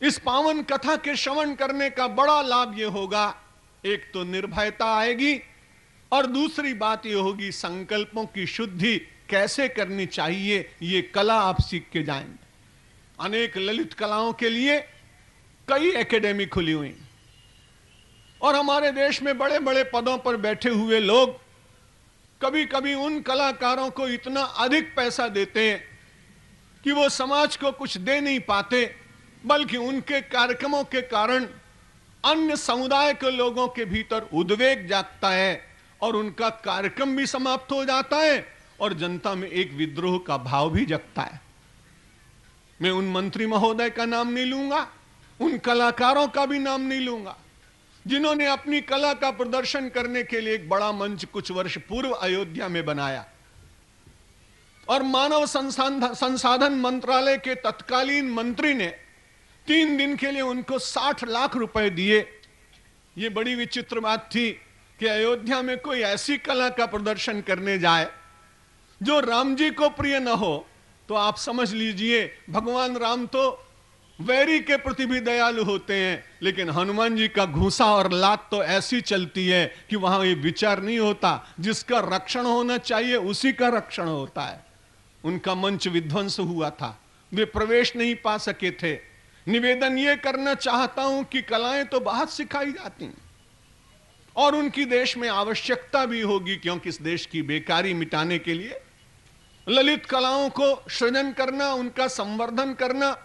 इस पावन कथा के श्रवण करने का बड़ा लाभ यह होगा, एक तो निर्भयता आएगी और दूसरी बात यह होगी संकल्पों की शुद्धि कैसे करनी चाहिए, ये कला आप सीख के जाएंगे। अनेक ललित कलाओं के लिए कई एकेडमी खुली हुई और हमारे देश में बड़े बड़े पदों पर बैठे हुए लोग कभी कभी उन कलाकारों को इतना अधिक पैसा देते हैं कि वो समाज को कुछ दे नहीं पाते, बल्कि उनके कार्यक्रमों के कारण अन्य समुदाय के लोगों के भीतर उद्वेग जागता है और उनका कार्यक्रम भी समाप्त हो जाता है और जनता में एक विद्रोह का भाव भी जगता है। मैं उन मंत्री महोदय का नाम नहीं लूंगा, उन कलाकारों का भी नाम नहीं लूंगा जिन्होंने अपनी कला का प्रदर्शन करने के लिए एक बड़ा मंच कुछ वर्ष पूर्व अयोध्या में बनाया और मानव संसाधन मंत्रालय के तत्कालीन मंत्री ने 3 दिन के लिए उनको 60 लाख रुपए दिए। ये बड़ी विचित्र बात थी कि अयोध्या में कोई ऐसी कला का प्रदर्शन करने जाए जो राम जी को प्रिय न हो, तो आप समझ लीजिए भगवान राम तो वैरी के प्रति भी दयालु होते हैं, लेकिन हनुमान जी का घूंसा और लात तो ऐसी चलती है कि वहां ये विचार नहीं होता, जिसका रक्षण होना चाहिए उसी का रक्षण होता है। उनका मंच विध्वंस हुआ था, वे प्रवेश नहीं पा सके थे। निवेदन ये करना चाहता हूं कि कलाएं तो बाहर सिखाई जाती हैं और उनकी देश में आवश्यकता भी होगी, क्योंकि इस देश की बेकारी मिटाने के लिए ललित कलाओं को सृजन करना, उनका संवर्धन करना,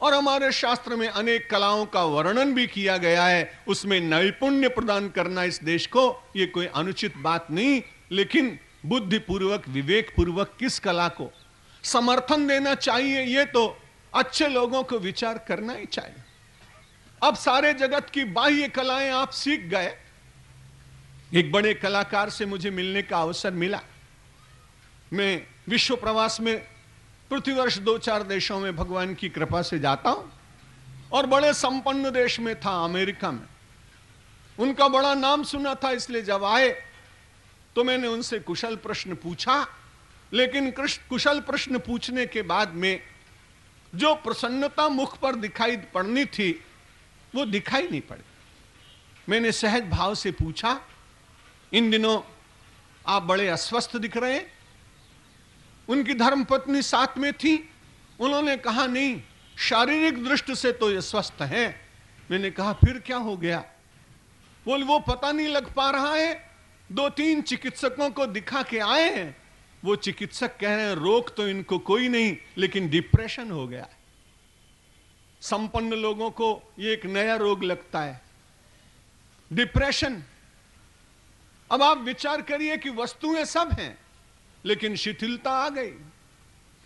और हमारे शास्त्र में अनेक कलाओं का वर्णन भी किया गया है, उसमें नैपुण्य प्रदान करना इस देश को, ये कोई अनुचित बात नहीं, लेकिन बुद्धिपूर्वक विवेकपूर्वक किस कला को समर्थन देना चाहिए ये तो अच्छे लोगों को विचार करना ही चाहिए। अब सारे जगत की बाह्य कलाएं आप सीख गए। एक बड़े कलाकार से मुझे मिलने का अवसर मिला। मैं विश्व प्रवास में प्रतिवर्ष 2-4 देशों में भगवान की कृपा से जाता हूं और बड़े संपन्न देश में था, अमेरिका में। उनका बड़ा नाम सुना था, इसलिए जब आए तो मैंने उनसे कुशल प्रश्न पूछा, लेकिन कुशल प्रश्न पूछने के बाद में जो प्रसन्नता मुख पर दिखाई पड़नी थी वो दिखाई नहीं पड़ी। मैंने सहज भाव से पूछा, इन दिनों आप बड़े अस्वस्थ दिख रहे हैं। उनकी धर्मपत्नी साथ में थी। उन्होंने कहा नहीं, शारीरिक दृष्टि से तो ये स्वस्थ हैं। मैंने कहा फिर क्या हो गया? बोल वो पता नहीं लग पा रहा है, 2-3 चिकित्सकों को दिखा के आए हैं, वो चिकित्सक कह रहे हैं रोग तो इनको कोई नहीं, लेकिन डिप्रेशन हो गया। संपन्न लोगों को ये एक नया रोग लगता है, डिप्रेशन। अब आप विचार करिए कि वस्तुएं सब हैं, लेकिन शिथिलता आ गई।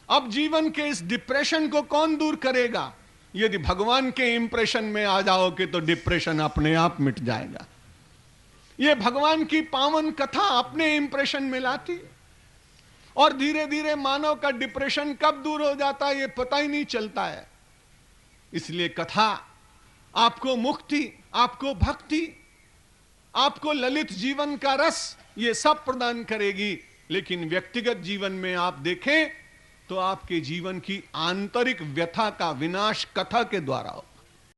अब जीवन के इस डिप्रेशन को कौन दूर करेगा? यदि भगवान के इंप्रेशन में आ जाओगे तो डिप्रेशन अपने आप मिट जाएगा। यह भगवान की पावन कथा अपने इंप्रेशन में लाती है और धीरे धीरे मानव का डिप्रेशन कब दूर हो जाता है ये पता ही नहीं चलता है। इसलिए कथा आपको मुक्ति, आपको भक्ति, आपको ललित जीवन का रस, ये सब प्रदान करेगी। लेकिन व्यक्तिगत जीवन में आप देखें तो आपके जीवन की आंतरिक व्यथा का विनाश कथा के द्वारा हो।